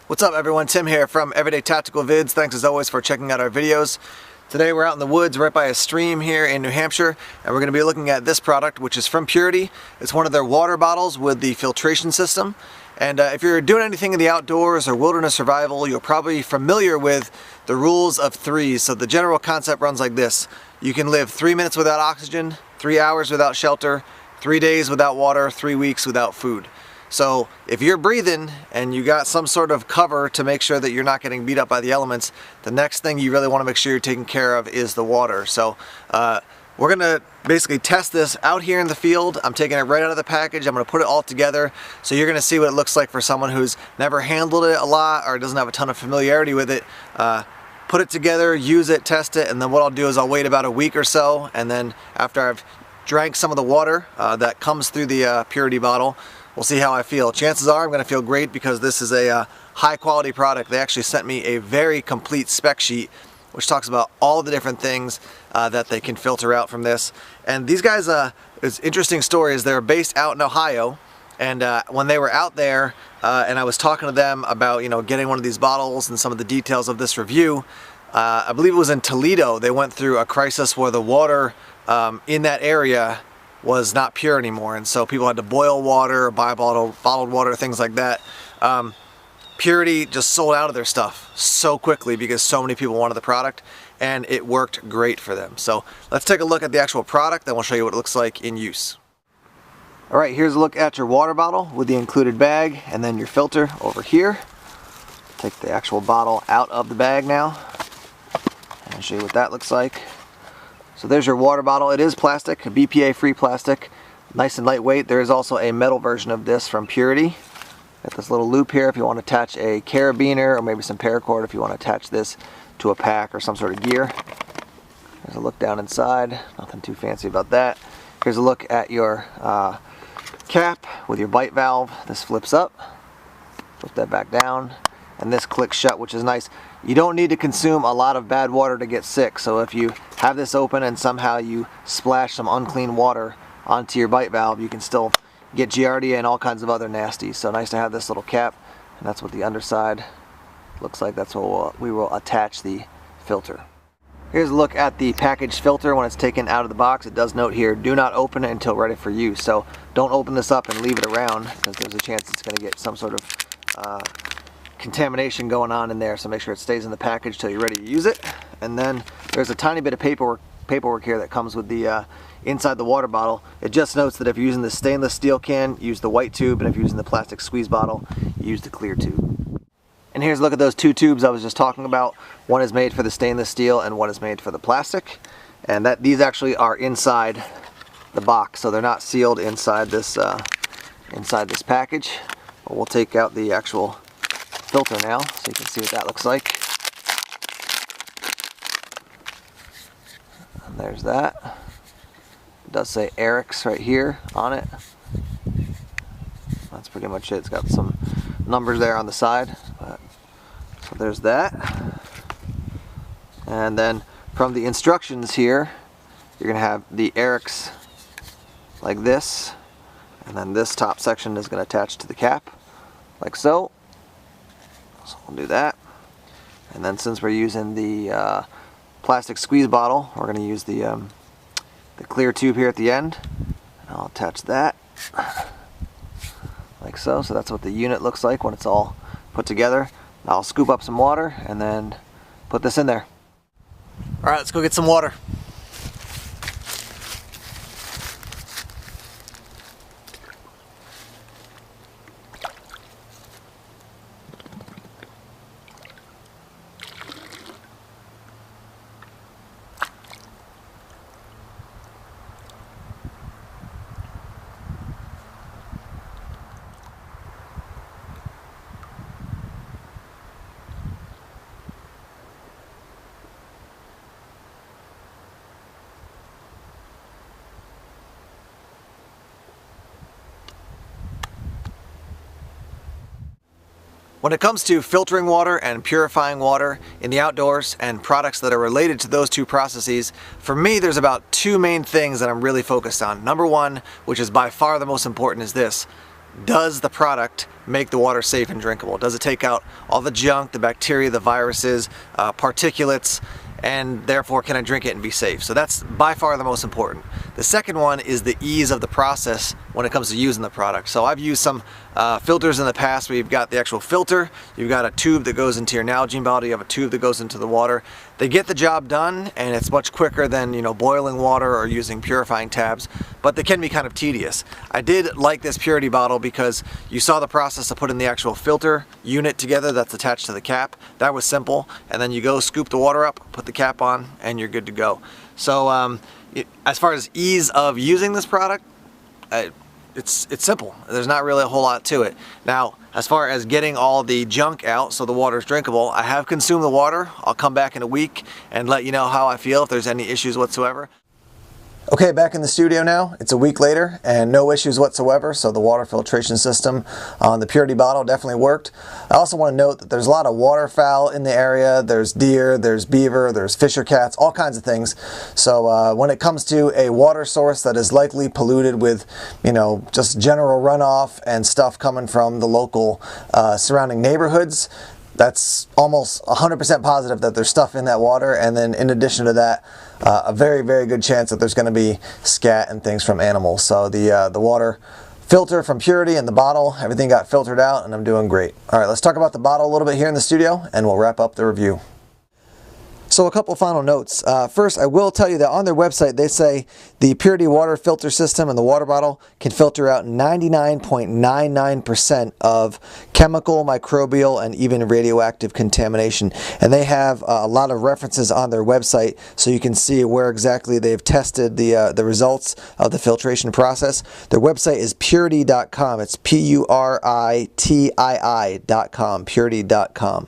What's up everyone, Tim here from Everyday Tactical Vids. Thanks as always for checking out our videos. Today we're out in the woods right by a stream here in New Hampshire, and we're going to be looking at this product, which is from Puritii. It's one of their water bottles with the filtration system. And if you're doing anything in the outdoors or wilderness survival, you're probably familiar with the rules of threes. So the general concept runs like this. You can live 3 minutes without oxygen, 3 hours without shelter, 3 days without water, 3 weeks without food. So if you're breathing and you got some sort of cover to make sure that you're not getting beat up by the elements, the next thing you really want to make sure you're taking care of is the water. So we're going to basically test this out here in the field. I'm taking it right out of the package. I'm going to put it all together. So you're going to see what it looks like for someone who's never handled it a lot or doesn't have a ton of familiarity with it. Put it together, use it, test it, and then what I'll do is I'll wait about a week or so, and then after I've drank some of the water that comes through the Puritii bottle, we'll see how I feel. Chances are I'm going to feel great because this is a high quality product. They actually sent me a very complete spec sheet which talks about all the different things that they can filter out from this. And these guys, it's interesting stories. They're based out in Ohio, and when they were out there and I was talking to them about getting one of these bottles and some of the details of this review, I believe it was in Toledo, they went through a crisis where the water in that area was not pure anymore, and so people had to boil water or buy bottled water, things like that. Puritii just sold out of their stuff so quickly because so many people wanted the product, and it worked great for them. So let's take a look at the actual product, then we'll show you what it looks like in use. Alright, here's a look at your water bottle with the included bag, and then your filter over here. Take the actual bottle out of the bag now and show you what that looks like. So there's your water bottle. It is plastic, BPA free plastic, nice and lightweight. There is also a metal version of this from Puritii. Got this little loop here if you want to attach a carabiner or maybe some paracord if you want to attach this to a pack or some sort of gear. There's a look down inside, nothing too fancy about that. Here's a look at your cap with your bite valve. This flips up, flip that back down, and this clicks shut, which is nice. You don't need to consume a lot of bad water to get sick, so if you have this open and somehow you splash some unclean water onto your bite valve, you can still get Giardia and all kinds of other nasties. So nice to have this little cap, and that's what the underside looks like. That's what we will attach the filter. Here's a look at the packaged filter when it's taken out of the box. It does note here, do not open it until ready for use. So don't open this up and leave it around because there's a chance it's going to get some sort of contamination going on in there, so make sure it stays in the package till you're ready to use it. And then there's a tiny bit of paperwork here that comes with the inside the water bottle. It just notes that if you're using the stainless steel can, use the white tube, and if you're using the plastic squeeze bottle, use the clear tube. And here's a look at those two tubes I was just talking about. One is made for the stainless steel and one is made for the plastic, and these actually are inside the box, so they're not sealed inside this package. But we'll take out the actual filter now so you can see what that looks like. And there's that. It does say Ariix right here on it. That's pretty much it. It's got some numbers there on the side. So there's that. And then from the instructions here, you're going to have the Ariix like this, and then this top section is going to attach to the cap like so. So we'll do that, and then since we're using the plastic squeeze bottle, we're going to use the clear tube here at the end. I'll attach that like so. So that's what the unit looks like when it's all put together. I'll scoop up some water and then put this in there. All right, let's go get some water. When it comes to filtering water and purifying water in the outdoors and products that are related to those two processes, for me there's about two main things that I'm really focused on. Number one, which is by far the most important, is this. does the product make the water safe and drinkable? Does it take out all the junk, the bacteria, the viruses, particulates, and therefore can I drink it and be safe? So that's by far the most important. The second one is the ease of the process when it comes to using the product. So I've used some filters in the past where you've got the actual filter, you've got a tube that goes into your Nalgene bottle, you have a tube that goes into the water. They get the job done, and it's much quicker than, you know, boiling water or using purifying tabs, but they can be kind of tedious. I did like this Purity bottle because you saw the process of putting the actual filter unit together that's attached to the cap. That was simple, and then you go scoop the water up, put the cap on, and you're good to go. So as far as ease of using this product, it's simple. There's not really a whole lot to it. Now, as far as getting all the junk out so the water is drinkable, I have consumed the water. I'll come back in a week and let you know how I feel, if there's any issues whatsoever. Okay, back in the studio now. It's a week later and no issues whatsoever, so the water filtration system on the Purity bottle definitely worked. I also want to note that there's a lot of waterfowl in the area. There's deer, there's beaver, there's fisher cats, all kinds of things. So when it comes to a water source that is likely polluted with, you know, just general runoff and stuff coming from the local surrounding neighborhoods, that's almost 100% positive that there's stuff in that water. And then in addition to that, a very, very good chance that there's going to be scat and things from animals. So the water filter from Purity and the bottle, everything got filtered out, and I'm doing great. All right, let's talk about the bottle a little bit here in the studio, and we'll wrap up the review. So a couple final notes. First, I will tell you that on their website they say the Purity water filter system and the water bottle can filter out 99.99% of chemical, microbial, and even radioactive contamination. And they have a lot of references on their website so you can see where exactly they've tested the results of the filtration process. Their website is puritii.com. It's Puritii.com, puritii.com.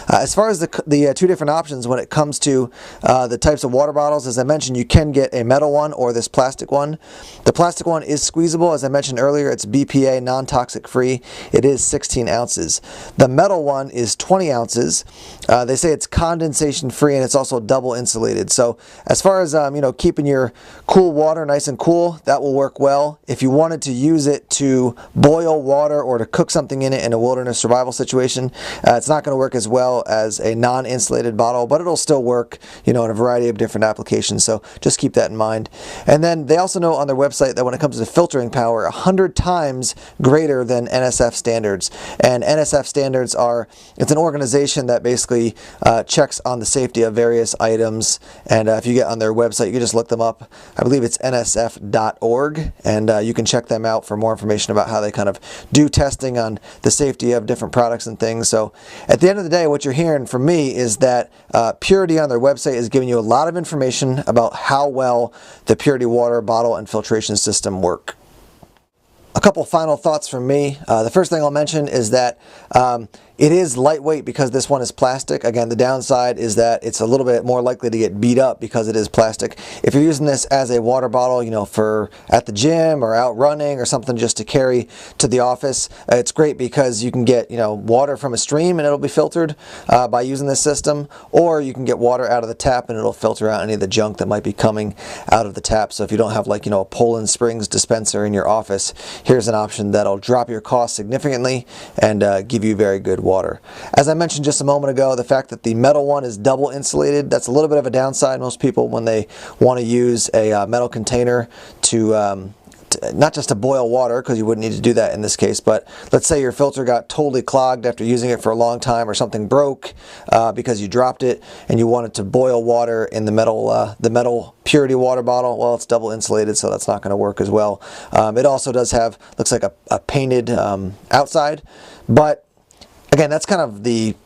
As far as the two different options when it comes to the types of water bottles, as I mentioned, you can get a metal one or this plastic one. The plastic one is squeezable. As I mentioned earlier, it's BPA, non-toxic free. It is 16 ounces. The metal one is 20 ounces. They say it's condensation free and it's also double insulated. So as far as you know, keeping your cool water nice and cool, that will work well. If you wanted to use it to boil water or to cook something in it in a wilderness survival situation, it's not going to work as well as a non-insulated bottle, but it'll still work, you know, in a variety of different applications. So just keep that in mind. And then they also know on their website that when it comes to filtering power, 100 times greater than NSF standards. And NSF standards are, it's an organization that basically checks on the safety of various items. And if you get on their website, you can just look them up. I believe it's nsf.org, and you can check them out for more information about how they kind of do testing on the safety of different products and things. So at the end of the day, what you're hearing from me is that Purity on their website is giving you a lot of information about how well the Purity water bottle and filtration system work. A couple final thoughts from me. The first thing I'll mention is that it is lightweight because this one is plastic. Again, the downside is that it's a little bit more likely to get beat up because it is plastic. If you're using this as a water bottle, you know, for at the gym or out running or something just to carry to the office, it's great because you can get, you know, water from a stream and it'll be filtered by using this system, or you can get water out of the tap and it'll filter out any of the junk that might be coming out of the tap. So if you don't have, like, you know, a Poland Springs dispenser in your office, here's an option that'll drop your cost significantly and give you very good water. As I mentioned just a moment ago, the fact that the metal one is double insulated, that's a little bit of a downside. Most people, when they want to use a metal container to not just to boil water, because you wouldn't need to do that in this case, but let's say your filter got totally clogged after using it for a long time, or something broke because you dropped it and you wanted to boil water in the metal Purity water bottle. Well, it's double insulated, so that's not going to work as well. It also does have, looks like a painted outside, but again, that's kind of the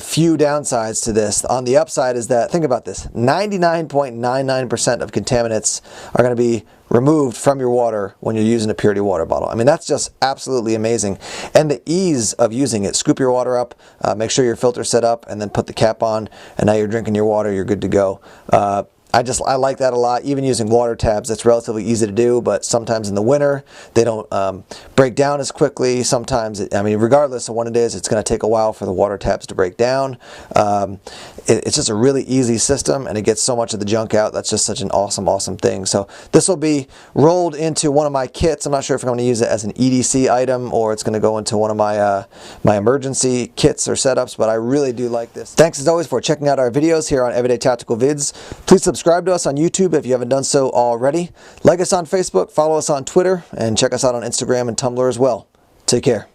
few downsides to this. On the upside is that, think about this, 99.99% of contaminants are going to be removed from your water when you're using a Purity water bottle. I mean, that's just absolutely amazing. And the ease of using it, scoop your water up, make sure your filter's set up, and then put the cap on, and now you're drinking your water, you're good to go. I like that a lot. Even using water tabs, that's relatively easy to do, but sometimes in the winter they don't break down as quickly. Sometimes, I mean, regardless of what it is, it's going to take a while for the water tabs to break down. It's just a really easy system, and it gets so much of the junk out. That's just such an awesome thing. So this will be rolled into one of my kits. I'm not sure if I'm going to use it as an EDC item or it's going to go into one of my my emergency kits or setups, but I really do like this. Thanks as always for checking out our videos here on Everyday Tactical Vids. Please subscribe to us on YouTube if you haven't done so already. Like us on Facebook, follow us on Twitter, and check us out on Instagram and Tumblr as well. Take care.